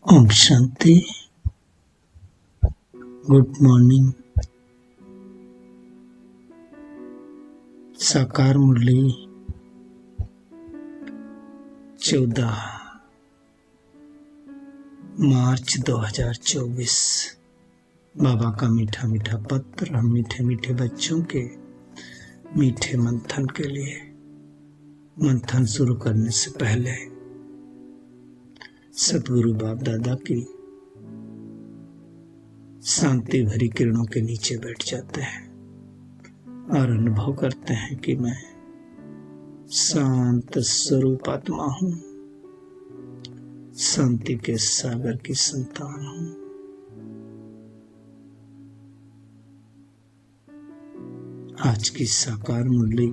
Om Shanti. Good morning. साकार मुरली 14 मार्च 2024। बाबा का मीठा मीठा पत्र हम मीठे मीठे बच्चों के मीठे मंथन के लिए। मंथन शुरू करने से पहले सतगुरु बाप दादा की शांति भरी किरणों के नीचे बैठ जाते हैं और अनुभव करते हैं कि मैं शांत स्वरूप आत्मा हूं, शांति के सागर की संतान हूं। आज की साकार मुरली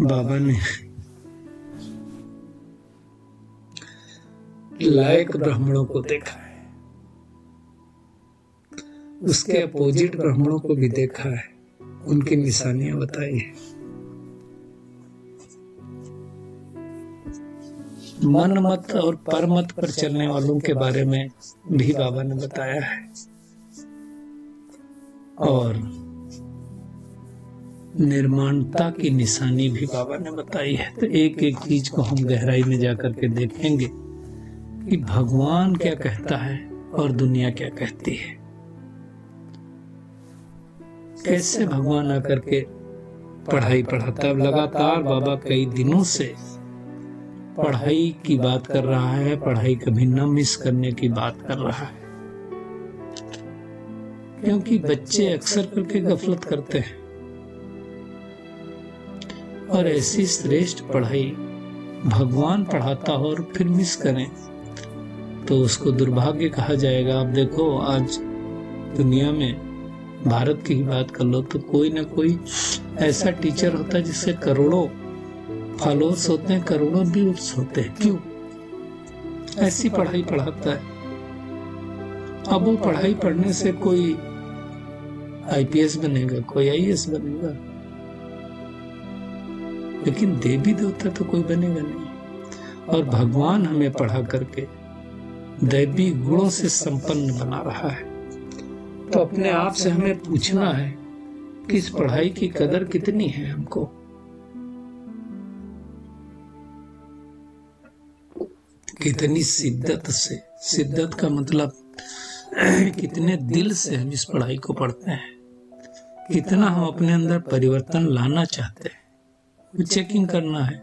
बाबा ने लायक ब्राह्मणों को देखा है, उसके अपोजिट ब्राह्मणों को भी देखा है, उनकी निशानियां बताई है। मन मत और परमत पर चलने वालों के बारे में भी बाबा ने बताया है और निर्माणता की निशानी भी बाबा ने बताई है। तो एक एक चीज को हम गहराई में जाकर के देखेंगे कि भगवान क्या कहता है और दुनिया क्या कहती है। कैसे भगवान आकर के पढ़ाई पढ़ाता है। लगातार बाबा कई दिनों से पढ़ाई की बात कर रहा है, पढ़ाई कभी न मिस करने की बात कर रहा है, क्योंकि बच्चे अक्सर करके गफलत करते हैं और ऐसी श्रेष्ठ पढ़ाई भगवान पढ़ाता हो और फिर मिस करें तो उसको दुर्भाग्य कहा जाएगा। आप देखो आज दुनिया में भारत की ही बात कर लो तो कोई ना कोई ऐसा टीचर होता है जिसके करोड़ों फॉलोअर्स होते हैं, करोड़ों व्यूअर्स होते हैं। क्यों? ऐसी पढ़ाई पढ़ाता है। अब वो पढ़ाई पढ़ने से कोई आईपीएस बनेगा, कोई आईएएस बनेगा, लेकिन देवी देवता तो कोई बनेगा नहीं। और भगवान हमें पढ़ा करके दैवी गुणों से संपन्न बना रहा है। तो अपने आप से हमें पूछना है कि इस पढ़ाई की कदर कितनी है हमको। कितनी शिद्दत से, शिद्दत का मतलब कितने दिल से हम इस पढ़ाई को पढ़ते हैं, कितना हम अपने अंदर परिवर्तन लाना चाहते हैं, वो चेकिंग करना है।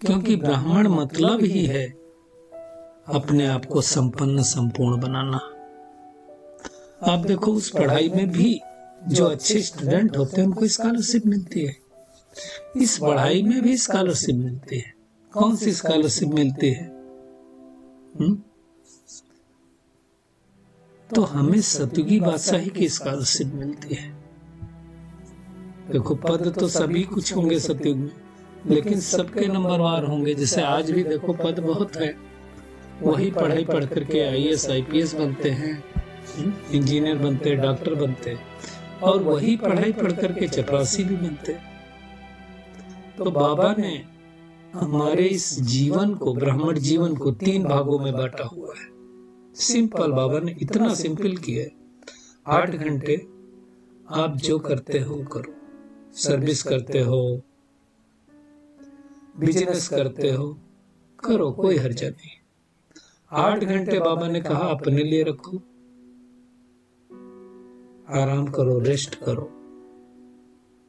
क्योंकि ब्राह्मण मतलब ही है अपने आप को संपन्न संपूर्ण बनाना। आप देखो उस पढ़ाई में भी जो अच्छे स्टूडेंट होते हैं उनको स्कॉलरशिप मिलती है। इस पढ़ाई में भी स्कॉलरशिप मिलती है। कौन सी स्कॉलरशिप मिलती है? तो हमें सतयुगी बादशाही की स्कॉलरशिप मिलती है। देखो पद तो सभी कुछ होंगे सतयुग में, लेकिन सबके नंबरवार होंगे। जैसे आज भी देखो पद बहुत है, वही पढ़ाई पढ़ करके आईएएस आईपीएस बनते हैं, इंजीनियर बनते हैं, डॉक्टर बनते हैं, और वही पढ़ाई पढ़ करके चपरासी भी बनते हैं। तो बाबा ने हमारे इस जीवन को, ब्राह्मण जीवन को 3 भागों में बांटा हुआ है। सिंपल, बाबा ने इतना सिंपल किया है। 8 घंटे आप जो करते हो करो, सर्विस करते हो, बिजनेस करते हो, करो, कोई हर्जा नहीं। 8 घंटे बाबा ने कहा अपने लिए रखो, आराम करो, रेस्ट करो।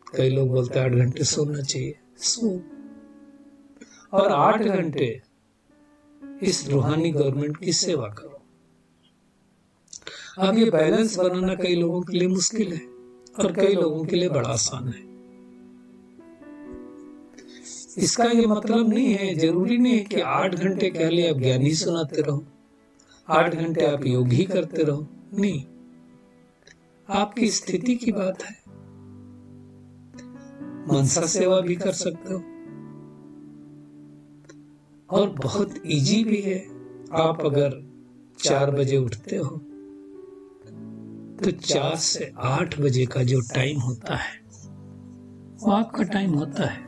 कई लोग बोलते हैं 8 घंटे सोना चाहिए, सो। और 8 घंटे इस रूहानी गवर्नमेंट की सेवा करो। अब ये बैलेंस बनाना कई लोगों के लिए मुश्किल है और कई लोगों के लिए बड़ा आसान है। इसका ये मतलब नहीं है, जरूरी नहीं है कि 8 घंटे के लिए आप ज्ञान ही सुनाते रहो, 8 घंटे आप योग ही करते रहो। नहीं, आपकी स्थिति की बात है। मनसा सेवा भी कर सकते हो और बहुत इजी भी है। आप अगर 4 बजे उठते हो तो 4 से 8 बजे का जो टाइम होता है वो आपका टाइम होता है।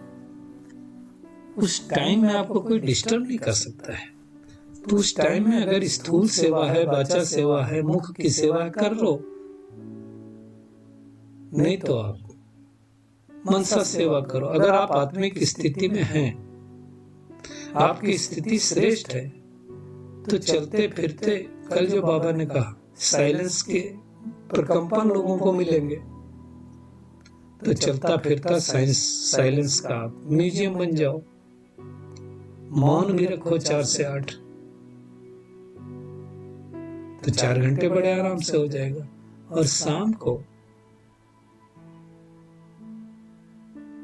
उस टाइम में आपको कोई डिस्टर्ब नहीं कर सकता है। तो उस टाइम में अगर स्थूल सेवा है, वाचा सेवा है, मुख की सेवा कर लो, नहीं तो आप मनसा सेवा करो। अगर आप आत्मिक स्थिति में हैं, आपकी स्थिति श्रेष्ठ है, तो चलते फिरते, कल जो बाबा ने कहा साइलेंस के प्रकंपन लोगों को मिलेंगे, तो चलता फिरता साइलेंस का म्यूजियम बन जाओ। मौन भी रखो 4 से 8, तो 4 घंटे बड़े आराम से हो जाएगा। और शाम को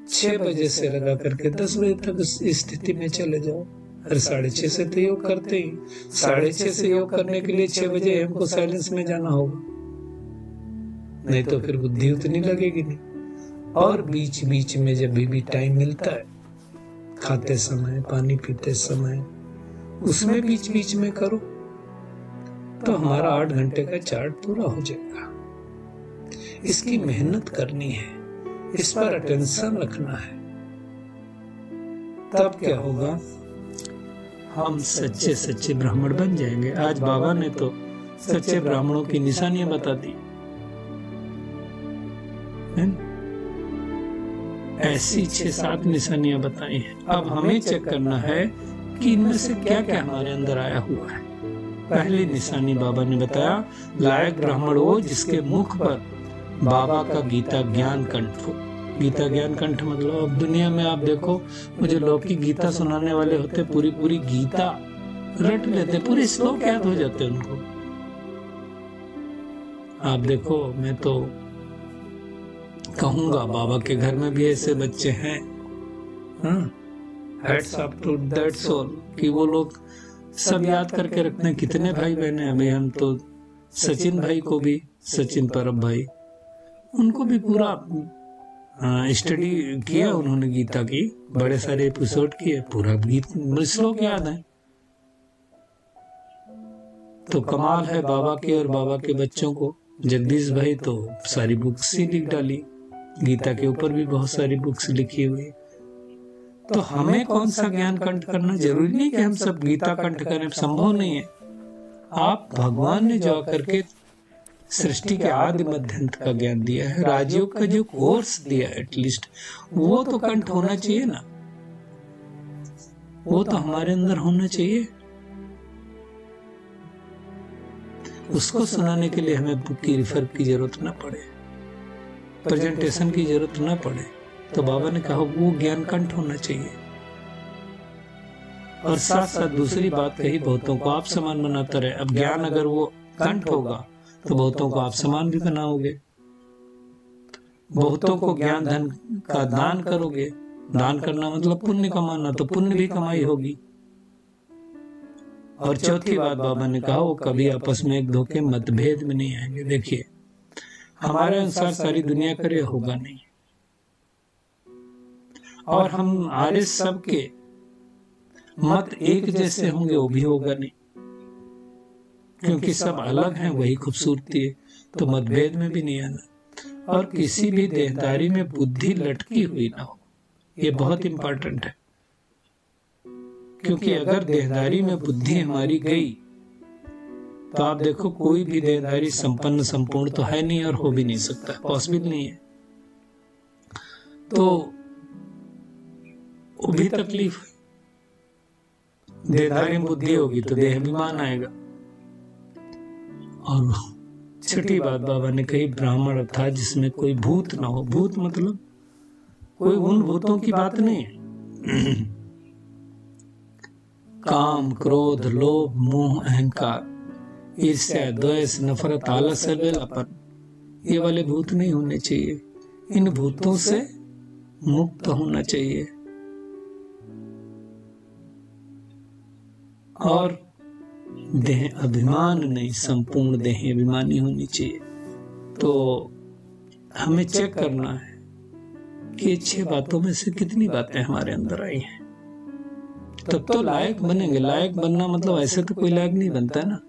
6 बजे से लगा करके 10 बजे तक उस स्थिति में चले जाओ। अरे 6:30 से तो योग करते ही, 6:30 से योग करने के लिए 6 बजे हमको साइलेंस में जाना होगा, नहीं तो फिर बुद्धि उतनी लगेगी नहीं। और बीच बीच में जब भी टाइम मिलता है, खाते समय, पानी पीते समय, उसमें बीच बीच में करो, तो हमारा 8 घंटे का चार्ट पूरा हो जाएगा। इसकी मेहनत करनी है, इस पर अटेंशन रखना है, तब क्या होगा, हम सच्चे सच्चे ब्राह्मण बन जाएंगे। आज बाबा ने तो सच्चे ब्राह्मणों की निशानियां बता दी, ऐसी 6-7 निशानियां बताई हैं। अब हमें चेक करना है कि इनमें से क्या क्या हमारे अंदर आया हुआ है। पहली निशानी बाबा ने बताया, लायक ब्राह्मण वो जिसके मुख पर बाबा का गीता ज्ञान कंठ हो। गीता ज्ञान कंठ मतलब अब दुनिया में आप देखो, मुझे लौकिक गीता सुनाने वाले होते, पूरी पूरी गीता रट लेते, पूरे श्लोक याद हो जाते उनको। आप देखो, मैं तो कहूंगा बाबा के घर में भी ऐसे बच्चे हैं, hats off to that soul, कि वो लोग सब याद करके रखते हैं। कितने भाई बहने, अभी हम तो सचिन भाई को भी, सचिन परब भाई, उनको भी पूरा स्टडी किया उन्होंने गीता की, बड़े सारे एपिसोड किए, पूरा गीत श्लोक याद है। तो कमाल है बाबा के और बाबा के बच्चों को। जगदीश भाई तो सारी बुक्स ही लिख डाली, गीता के ऊपर भी बहुत सारी बुक्स लिखी हुई। तो हमें कौन सा ज्ञान कंठ करना, जरूरी नहीं कि हम सब गीता कंठ करें, संभव नहीं है। आप भगवान ने जो करके सृष्टि के आदि मध्यांत का ज्ञान दिया है, राजयोग का जो कोर्स दिया है, एटलीस्ट वो तो कंठ होना चाहिए ना, वो तो हमारे अंदर होना चाहिए। उसको सुनाने के लिए हमें बुक की रिफर की जरूरत ना पड़े, प्रेजेंटेशन की जरूरत ना पड़े। तो बाबा ने कहा वो ज्ञान कंठ होना चाहिए। और साथ साथ दूसरी बात कही, बहुतों को आप समान बनाता रहे। अब ज्ञान अगर वो कंठ होगा तो बहुतों को आप समान भी बनाओगे। बहुतों को ज्ञान धन का दान करोगे, दान करना मतलब पुण्य कमाना, तो पुण्य भी कमाई होगी। और चौथी बात बाबा ने कहा, वो कभी आपस में एक दो के मतभेद में नहीं आएंगे। देखिए, हमारे अनुसार सारी दुनिया करे होगा नहीं, और हम आर्य सबके मत एक जैसे होंगे वो भी होगा नहीं, क्योंकि सब अलग हैं, वही खूबसूरती है। तो मतभेद में भी नहीं आना, और किसी भी देहदारी में बुद्धि लटकी हुई ना हो, ये बहुत इंपॉर्टेंट है। क्योंकि अगर देहदारी में बुद्धि हमारी गई तो आप देखो कोई भी देहदारी संपन्न संपूर्ण तो है नहीं और हो भी नहीं सकता, पॉसिबल नहीं है। तो वो भी तकलीफ है। देहधारी में बुद्धि होगी तो देह अभिमान आएगा। और छठी बात बाबा ने कही, ब्राह्मण अर्थात जिसमें कोई भूत ना हो। भूत मतलब कोई उन भूतों की बात नहीं है। काम, क्रोध, लोभ, मोह, अहंकार, ईर्ष्या, द्वेष, नफरत, आलस, अपन, ये वाले भूत नहीं होने चाहिए। इन भूतों से मुक्त होना चाहिए। और देह अभिमान नहीं, संपूर्ण देह अभिमानी होनी चाहिए। तो हमें चेक करना है कि 6 बातों में से कितनी बातें हमारे अंदर आई हैं, तब तो लायक बनेंगे। लायक बनना मतलब ऐसे तो कोई लायक नहीं बनता है ना।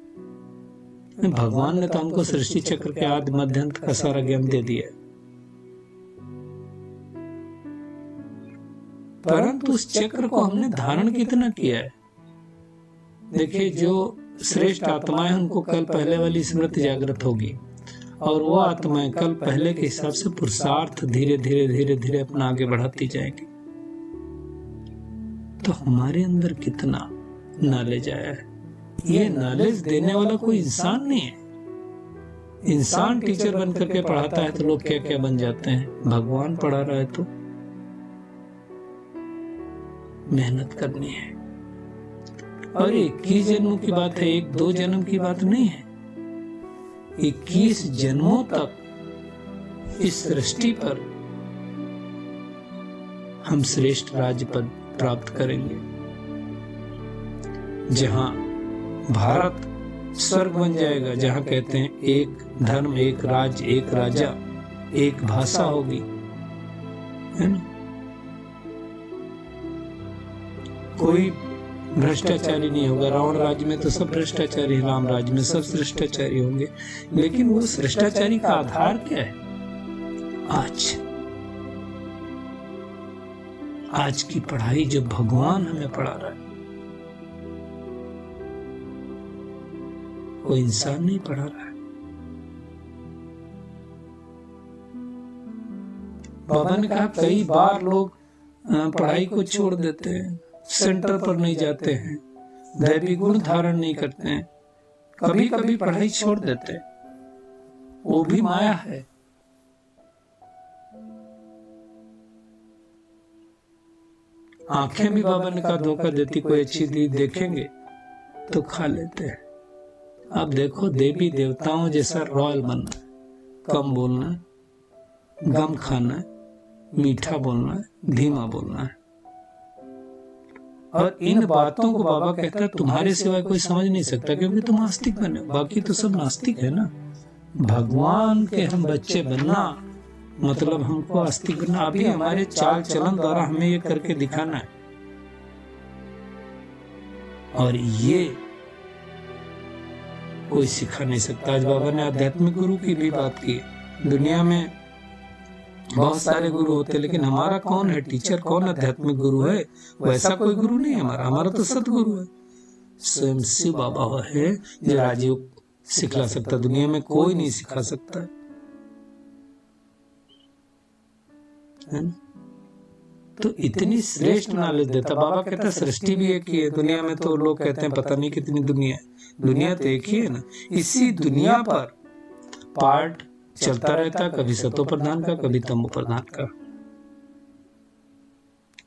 भगवान ने तो हमको सृष्टि चक्र के आदि मध्यांत का सारा ज्ञान दे दिया। परंतु उस चक्र को हमने धारण कितना किया है। देखिए, जो श्रेष्ठ आत्माएं उनको कल पहले वाली स्मृति जागृत होगी, और वो आत्माएं कल पहले के हिसाब से पुरुषार्थ धीरे धीरे धीरे धीरे अपना आगे बढ़ाती जाएंगी। तो हमारे अंदर कितना नॉलेज आया है। ये नॉलेज देने वाला कोई इंसान नहीं है। इंसान टीचर बन करके पढ़ाता है तो लोग क्या क्या बन जाते हैं। भगवान पढ़ा रहा है तो मेहनत करनी है। और 21 जन्मों की बात है, 1-2 जन्म की बात नहीं है। 21 जन्मों तक इस सृष्टि पर हम श्रेष्ठ राज्य पद प्राप्त करेंगे, जहां भारत स्वर्ग बन जाएगा, जहां कहते हैं एक धर्म, एक राज्य, एक राजा, एक भाषा होगी, है ना। कोई भ्रष्टाचारी नहीं होगा। रावण राज्य में तो सब भ्रष्टाचारी, राम राज्य में सब भ्रष्टाचारी होंगे। लेकिन वो भ्रष्टाचारी का आधार क्या है? आज की पढ़ाई जो भगवान हमें पढ़ा रहा है, कोई इंसान नहीं पढ़ा रहा है। बाबा ने कहा कई बार लोग पढ़ाई को छोड़ देते हैं, सेंटर पर नहीं जाते हैं, दैवी गुण धारण नहीं करते हैं, कभी कभी पढ़ाई छोड़ देते हैं, वो भी माया है। आंखें भी बाबा ने कहा धोखा देती, कोई अच्छी चीज देखेंगे तो खा लेते हैं। अब देखो, देवी देवताओं जैसा रॉयल बनना है, कम बोलना है, गम खाना है, मीठा बोलना है, धीमा बोलना है। और इन बातों को बाबा कहता है तुम्हारे सिवाय कोई समझ नहीं सकता, क्योंकि तुम आस्तिक बने, बाकी तो सब नास्तिक है ना। भगवान के हम बच्चे बनना मतलब हमको आस्तिक बनना। अभी हमारे चाल चलन द्वारा हमें ये करके दिखाना है। और ये कोई सिखा नहीं सकता। आज बाबा ने आध्यात्मिक गुरु की भी बात की। दुनिया में बहुत सारे गुरु होते, लेकिन हमारा कौन है टीचर, कौन आध्यात्मिक गुरु है? वैसा कोई गुरु नहीं हमारा। हमारा तो सतगुरु है, स्वयं शिव बाबा है जो राजयोग सिखला सकता, दुनिया में कोई नहीं सिखा सकता है ना। तो इतनी श्रेष्ठ नॉलेज देता। बाबा कहता सृष्टि भी एक ही है, दुनिया में तो लोग कहते हैं पता नहीं कितनी दुनिया है। दुनिया तो एक ही है ना। इसी दुनिया पर पार्ट चलता रहता, कभी सतो प्रधान का, कभी तमो प्रधान का।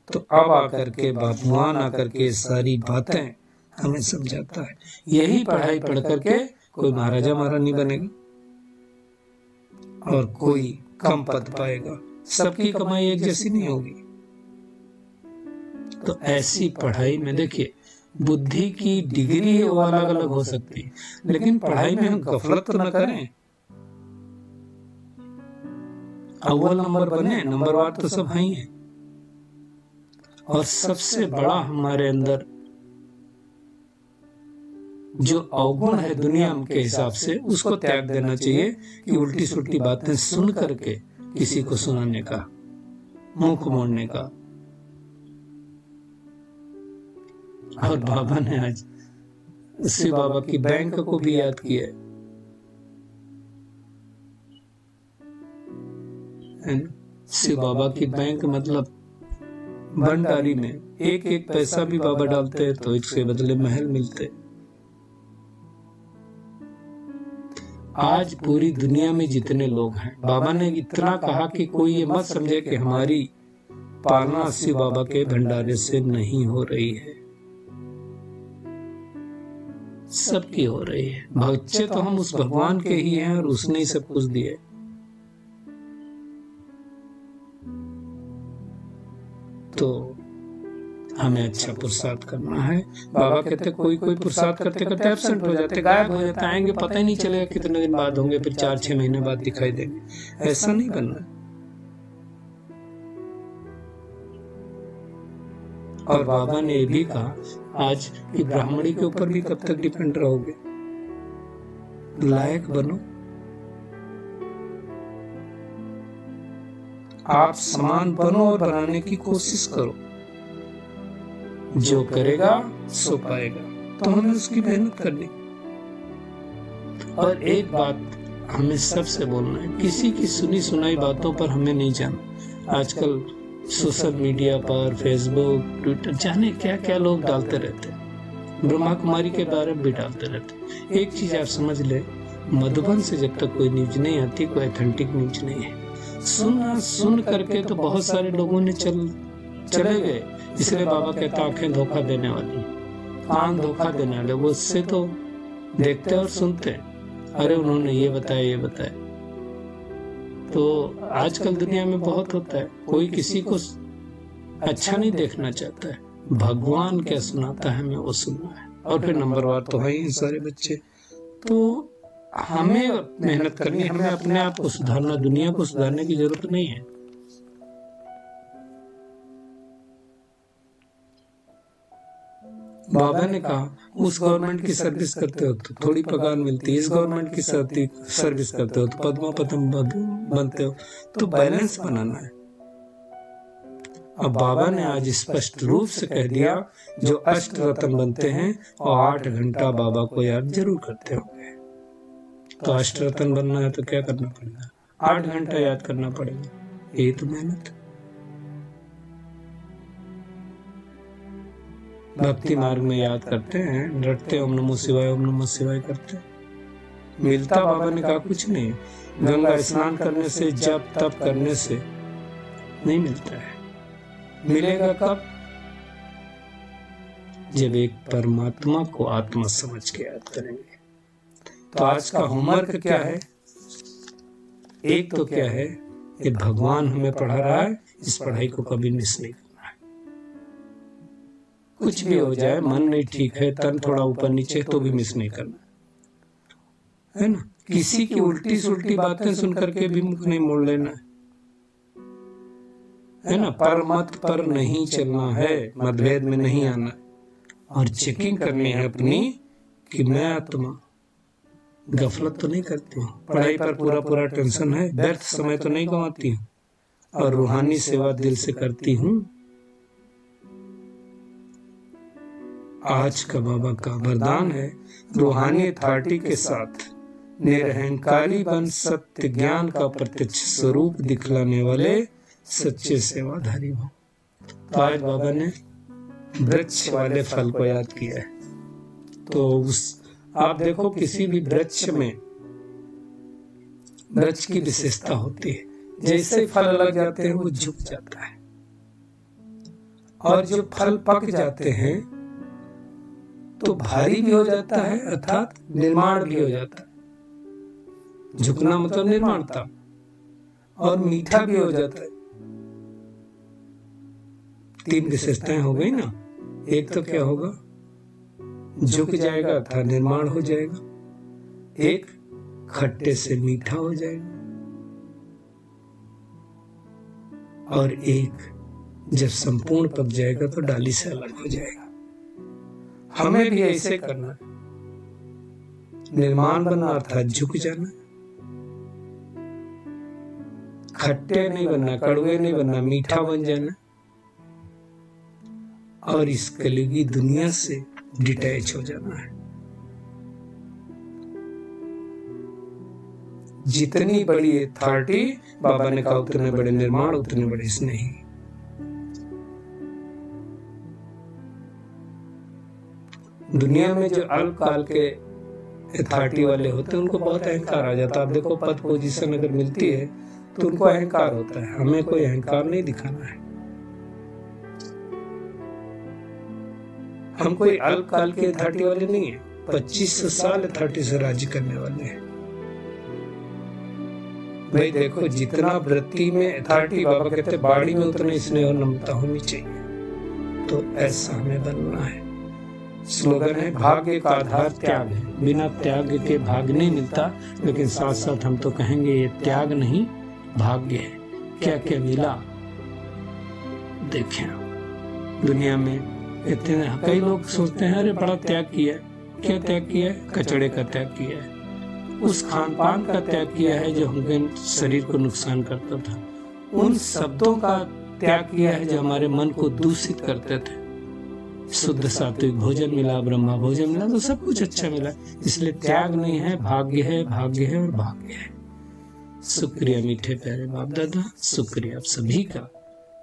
तो अब आकर के भगवान आकर के सारी बातें हमें समझाता है। यही पढ़ाई पढ़ करके कोई महाराजा महारानी बनेगा और कोई कम पद पाएगा। सबकी कमाई एक जैसी नहीं होगी। तो ऐसी पढ़ाई में देखिए, बुद्धि की डिग्री है वो अलग अलग हो सकती है, लेकिन पढ़ाई में हम गफलत तो न करें। अव्वल नंबर बने, नंबरवार तो सब हैं ही हैं। और सबसे बड़ा हमारे अंदर जो अवगुण है दुनिया के हिसाब से, उसको त्याग देना चाहिए कि उल्टी सुल्टी बातें सुन करके किसी को सुनाने का, मुंह मोड़ने का। और बाबा ने आज शिव बाबा की बैंक को भी याद किया है। शिव बाबा की बैंक मतलब भंडारी में एक एक पैसा भी बाबा डालते हैं तो इसके बदले महल मिलते। आज पूरी दुनिया में जितने लोग हैं, बाबा ने इतना कहा कि कोई ये मत समझे कि हमारी पालना शिव बाबा के भंडारे से नहीं हो रही है, सबकी हो रही है। बच्चे तो हम उस भगवान के ही हैं और उसने ही सब कुछ दिए। तो हमें अच्छा पुरुषार्थ करना है। बाबा कहते कोई कोई पुरुषार्थ करते करते एब्सेंट हो जाते, गायब हो जाते, आएंगे पता ही नहीं चलेगा कितने दिन बाद होंगे, फिर 4-6 महीने बाद दिखाई देंगे। ऐसा नहीं बनना। और बाबा ने ये भी कहा आज कि ब्राह्मणी के ऊपर भी कब तक डिपेंड रहोगे, लायक बनो। आप समान बनो और बनाने की कोशिश करो। जो करेगा सो पाएगा, तो हमें उसकी मेहनत करनी। और एक बात हमें सबसे बोलना है, किसी की सुनी सुनाई बातों पर हमें नहीं जाना। आजकल सोशल मीडिया पर, फेसबुक, ट्विटर, जाने क्या क्या लोग डालते रहते हैं, ब्रह्मा कुमारी के बारे में भी डालते रहते हैं। एक चीज आप समझ ले, मधुबन से जब तक कोई न्यूज नहीं आती, कोई ऑथेंटिक न्यूज नहीं है। सुन करके तो बहुत सारे लोगों ने चले गए, इसलिए बाबा कहता आंखें धोखा देने वाली, कान धोखा देने वाले, वो उससे तो देखते और सुनते, अरे उन्होंने ये बताया ये बताया। तो आजकल दुनिया में बहुत होता है, कोई किसी को अच्छा नहीं देखना चाहता है, भगवान क्या सुनाता है हमें वो सुनना है। और फिर नंबरवार तो है ही सारे बच्चे। तो हमें मेहनत करनी, हमें अपने आप को सुधारना, दुनिया को सुधारने की जरूरत नहीं है। बाबा ने कहा उस गवर्नमेंट की सर्विस करते हो तो थोड़ी पगार मिलती है, इस गवर्नमेंट की सर्विस करते हो तो पद्मा पद्म बनते हो, तो बैलेंस बनाना है। अब बाबा ने आज स्पष्ट रूप से कह दिया, जो अष्ट रत्न बनते हैं और 8 घंटा बाबा को याद जरूर करते होंगे। तो अष्ट रत्न बनना है तो क्या करना पड़ेगा? 8 घंटा याद करना पड़ेगा। यही तो मेहनत। भक्ति मार्ग में याद करते हैं, रटते ओम नमो शिवाय करते हैं। मिलता बाबा ने कहा कुछ नहीं, गंगा स्नान करने से, जप तप करने से नहीं मिलता है। मिलेगा कब? जब एक परमात्मा को आत्मा समझ के याद करेंगे। तो आज का होमवर्क क्या है? एक तो क्या है कि भगवान हमें पढ़ा रहा है, इस पढ़ाई को कभी मिस नहीं करना है। कुछ भी हो जाए, मन नहीं ठीक है, तन थोड़ा ऊपर नीचे, तो भी मिस नहीं करना है ना। किसी की उल्टी सुल्टी बातें सुन करके भी मुख नहीं मोड़ लेना है ना। पर मत पर नहीं चलना है, मतभेद में नहीं आना, और चेकिंग करनी है अपनी कि मैं आत्मा गफलत तो नहीं करती हूँ, पढ़ाई पर पूरा टेंशन है, व्यर्थ समय तो नहीं गंवाती हूँ, और रूहानी सेवा दिल से करती हूँ। आज का बाबा का वरदान है, रूहानी अथॉरिटी के साथ निरहंकारी बन सत्य ज्ञान का प्रत्यक्ष स्वरूप दिखलाने वाले सच्चे सेवाधारी हो। तो आज बाबा ने वृक्ष वाले फल को याद किया है। तो आप देखो, किसी भी वृक्ष में वृक्ष की विशेषता होती है, जैसे फल लग जाते हैं वो झुक जाता है, और जो फल पक जाते हैं तो भारी भी हो जाता है, अर्थात निर्माण भी हो जाता है। झुकना मतलब निर्माणता, और मीठा भी हो जाता है। 3 विशेषताएं हो गई ना। एक तो क्या होगा? झुक जाएगा अर्थात निर्माण हो जाएगा। एक खट्टे से मीठा हो जाएगा, और एक जब संपूर्ण पक जाएगा तो डाली से अलग हो जाएगा। हमें भी ऐसे करना है, निर्माण बनना अर्थात झुक जाना, खट्टे नहीं बनना, कड़वे नहीं बनना, मीठा बन जाना, और इस कलयुगी दुनिया से डिटैच हो जाना है। जितनी बड़ी अथॉरिटी बाबा ने कहा, उतने बड़े निर्माण, उतने बड़े स्नेही। दुनिया में जो अल्पकाल के अथॉरिटी वाले होते हैं, उनको बहुत अहंकार आ जाता है। आप देखो, पद पोजीशन अगर मिलती है तो उनको अहंकार होता है। हमें कोई अहंकार नहीं दिखाना है। हम कोई अल्पकाल के अथॉरिटी वाले नहीं है, 25 साल अथॉरिटी से राज्य करने वाले हैं। भाई देखो, जितना वृत्ति में अथॉरिटी, बाबा कहते हैं बाड़ी में उतना स्नेह और नम्रता होनी चाहिए। तो ऐसा हमें बनना है। स्लोगन है, भाग्य का आधार त्याग है, बिना त्याग के भाग्य नहीं मिलता। लेकिन साथ साथ हम तो कहेंगे ये त्याग नहीं भाग्य है। क्या क्या मिला देखें दुनिया में। इतने कई लोग सोचते हैं अरे बड़ा त्याग किया है। क्या त्याग किया है? कचड़े का त्याग किया है, उस खान पान का त्याग किया है जो हमारे शरीर को नुकसान करता था, उन शब्दों का त्याग किया है जो हमारे मन को दूषित करते थे। शुद्ध सात्विक भोजन मिला, ब्रह्मा भोजन मिला, तो सब कुछ अच्छा मिला। इसलिए त्याग नहीं है, भाग्य है, भाग्य है और भाग्य है। शुक्रिया मीठे प्यारे बाप दादा, शुक्रिया आप सभी का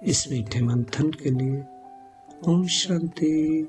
इस मीठे मंथन के लिए। ओम शांति।